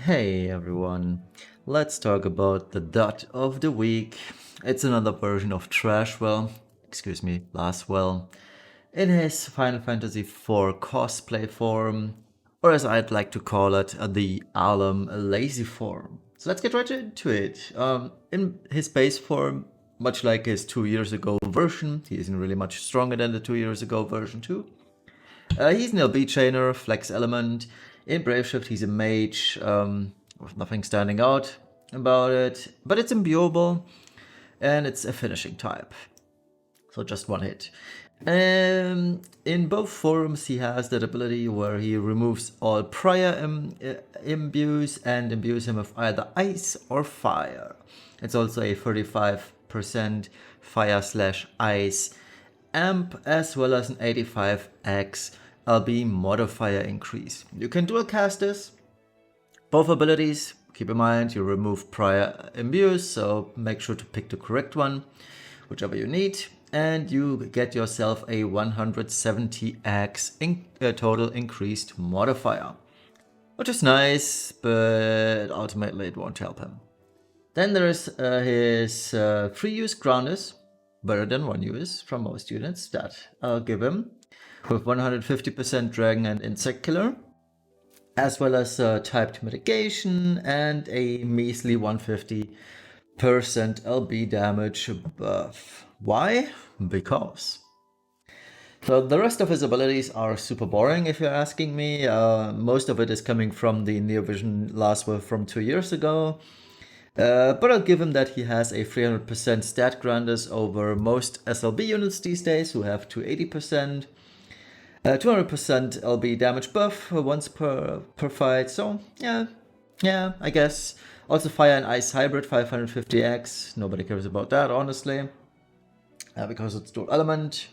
Hey everyone, let's talk about the dot of the week. It's another version of Trashwell, Lasswell, in his Final Fantasy IV cosplay form, or as I'd like to call it, the Alim lazy form. So let's get right into it. In his base form, much like his 2 years ago version, he isn't really much stronger than the 2 years ago version too. He's an LB trainer, flex element. In Brave Shift, he's a mage, with nothing standing out about it. But it's imbuable, and it's a finishing type. So just one hit. In both forms, he has that ability where he removes all prior imbues and imbues him with either ice or fire. It's also a 35% fire/ice amp, as well as an 85x LB modifier increase. You can dual cast this. Both abilities, keep in mind you remove prior imbues, so make sure to pick the correct one, whichever you need, and you get yourself a 170x total increased modifier, which is nice, but ultimately it won't help him. Then there is his free use grounders, better than one use from most units that I'll give him, with 150% dragon and insect killer, as well as typed mitigation and a measly 150% LB damage buff. Why? Because. So the rest of his abilities are super boring if you're asking me. Most of it is coming from the Neo Vision Lasswell from 2 years ago. But I'll give him that he has a 300% stat grandness over most SLB units these days, who have 280%. 200% LB damage buff once per fight, so yeah, I guess. Also fire and ice hybrid, 550x, nobody cares about that, honestly, because it's dual element,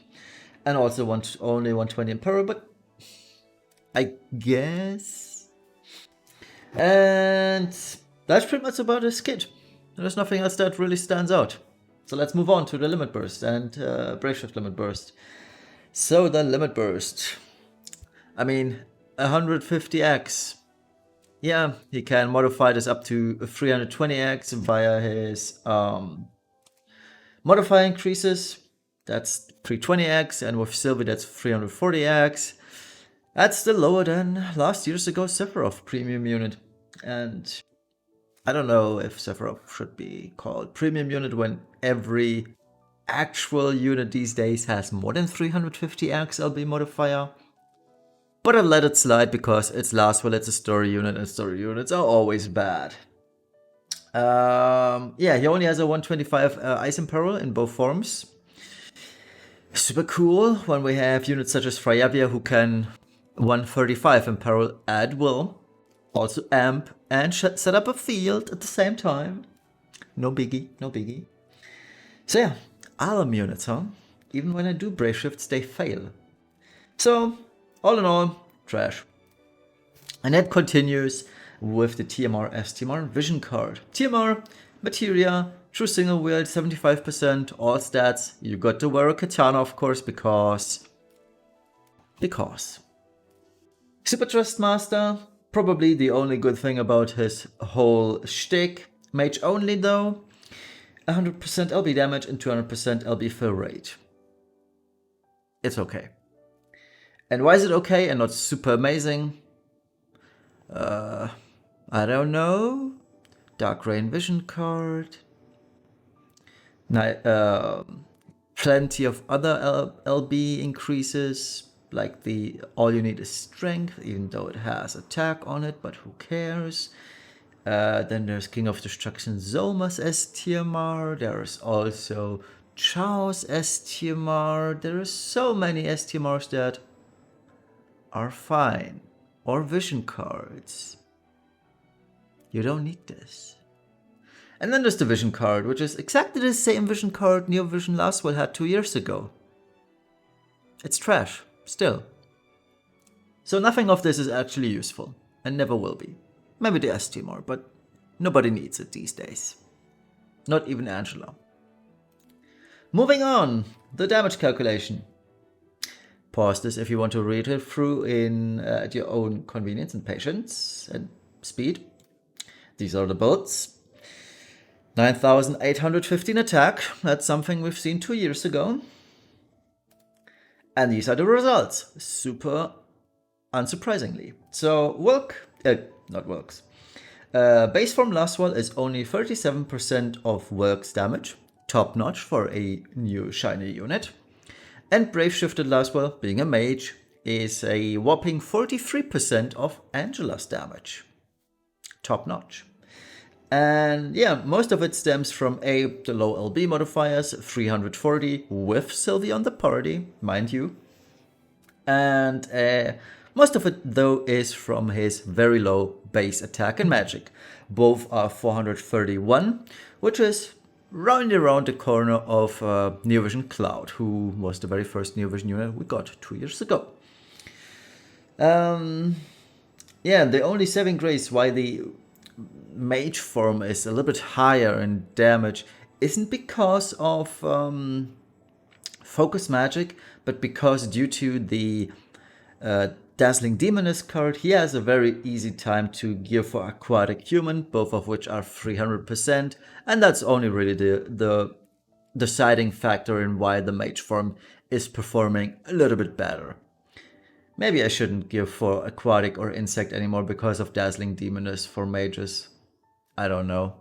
and also only 120 in power, but I guess. And that's pretty much about his kit. There's nothing else that really stands out. So let's move on to the limit burst and Brave Shift limit burst. So the limit burst. I mean, 150x. Yeah, he can modify this up to 320x via his modifier increases. That's 320x, and with Sylvie that's 340x. That's still lower than last year's ago Sephiroth premium unit. And I don't know if Sephiroth should be called premium unit when every actual unit these days has more than 350x LB modifier. But I'll let it slide because it's Lasswell, it's a story unit, and story units are always bad. Yeah, he only has a 125 Ice Imperil in both forms. Super cool when we have units such as Freyavia who can 135 Imperil at will. Also amp and set up a field at the same time. No biggie, no biggie. So yeah, Alim units, huh? Even when I do Brave Shifts, they fail. So, all in all, trash. And that continues with the TMR STMR Vision card. TMR, Materia, true single wield, 75%, all stats. You got to wear a katana, of course, because. Super Trust Master, probably the only good thing about his whole shtick. Mage only though. 100% LB damage and 200% LB fill rate. It's okay. And why is it okay and not super amazing? I don't know. Dark Rain Vision card. Plenty of other LB increases, like the all you need is strength, even though it has attack on it, but who cares? Then there's King of Destruction Zoma's STMR. There's also Chao's STMR. There are so many STMRs that are fine. Or vision cards. You don't need this. And then there's the vision card, which is exactly the same vision card Neo Vision Lasswell had 2 years ago. It's trash, still. So nothing of this is actually useful, and never will be. Maybe the STMR, but nobody needs it these days. Not even Angela. Moving on, the damage calculation. Pause this if you want to read it through at your own convenience and patience and speed. These are the builds. 9,815 attack. That's something we've seen 2 years ago. And these are the results. Super unsurprisingly. So not Wilks. Base form Lasswell is only 37% of Wilks damage. Top notch for a new shiny unit. And Brave Shifted Lasswell, being a mage, is a whopping 43% of Angela's damage. Top notch. And yeah, most of it stems from the low LB modifiers, 340 with Sylvie on the party, mind you. And most of it though is from his very low base attack and magic. Both are 431, which is round around the corner of Neo Vision Cloud, who was the very first Neo Vision unit we got 2 years ago. Yeah, the only saving grace why the mage form is a little bit higher in damage isn't because of focus magic, but because due to the Dazzling Demoness card, he has a very easy time to gear for Aquatic Human, both of which are 300%, and that's only really the deciding factor in why the mage form is performing a little bit better. Maybe I shouldn't gear for Aquatic or Insect anymore because of Dazzling Demoness for mages. I don't know.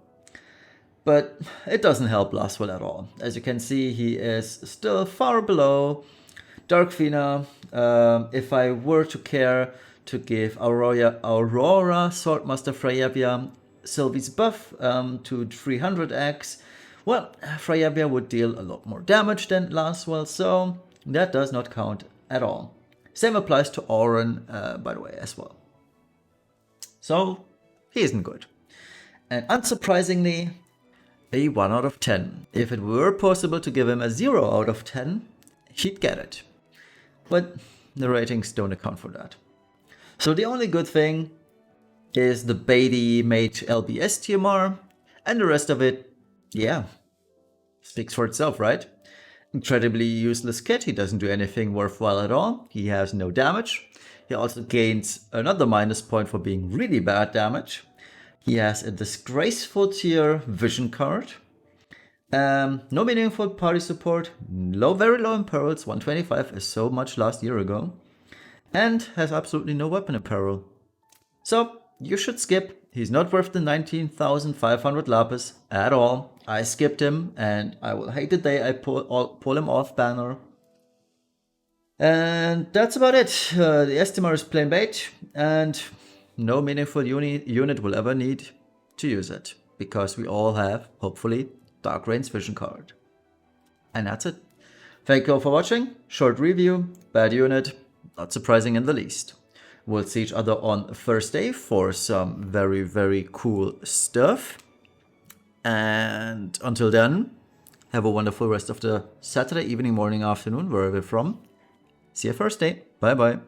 But it doesn't help Lasswell at all. As you can see, he is still far below Dark Fina. If I were to care to give Aurora Swordmaster Freyabia Sylvie's buff to 300x, well, Freyabia would deal a lot more damage than Lasswell, so that does not count at all. Same applies to Auron, by the way, as well. So, he isn't good. And unsurprisingly, a 1 out of 10. If it were possible to give him a 0 out of 10, he'd get it. But the ratings don't account for that. So the only good thing is the Beatty Mage LB STMR, and the rest of it, yeah, speaks for itself, right? Incredibly useless kit, he doesn't do anything worthwhile at all, he has no damage. He also gains another minus point for being really bad damage. He has a disgraceful tier vision card. No meaningful party support, very low in perils, 125 is so much last year ago. And has absolutely no weapon apparel. So, you should skip. He's not worth the 19,500 lapis at all. I skipped him, and I will hate the day I pull him off banner. And that's about it. The STMR is plain bait, and no meaningful unit will ever need to use it, because we all have, hopefully, Dark Rain's vision card. And that's it. Thank you all for watching. Short review, bad unit, not surprising in the least. We'll see each other on Thursday for some very, very cool stuff. And until then, have a wonderful rest of the Saturday evening, morning, afternoon, wherever you're from. See you Thursday. Bye bye.